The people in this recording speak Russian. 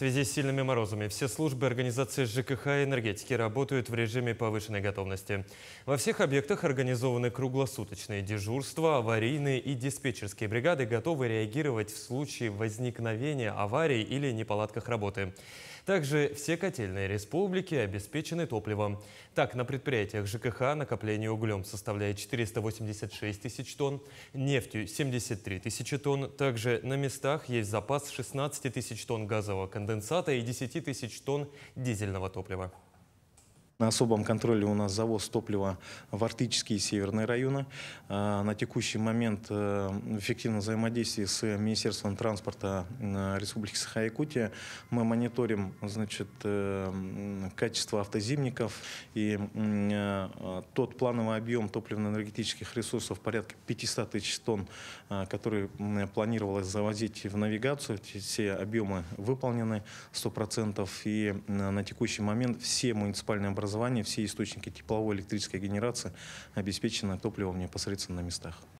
связи с сильными морозами все службы организации ЖКХ и энергетики работают в режиме повышенной готовности. Во всех объектах организованы круглосуточные дежурства, аварийные и диспетчерские бригады готовы реагировать в случае возникновения аварий или неполадках работы. Также все котельные республики обеспечены топливом. Так, на предприятиях ЖКХ накопление углем составляет 486 тысяч тонн, нефтью 73 тысячи тонн. Также на местах есть запас 16 тысяч тонн газового конденсата и 10 тысяч тонн дизельного топлива. На особом контроле у нас завоз топлива в арктические и северные районы. На текущий момент в эффективном взаимодействии с Министерством транспорта Республики Саха-Якутия мы мониторим, качество автозимников, и тот плановый объем топливно-энергетических ресурсов порядка 500 тысяч тонн, который планировалось завозить в навигацию, все объемы выполнены 100%, и на текущий момент все муниципальные образования, все источники тепловой и электрической генерации обеспечены топливом непосредственно на местах.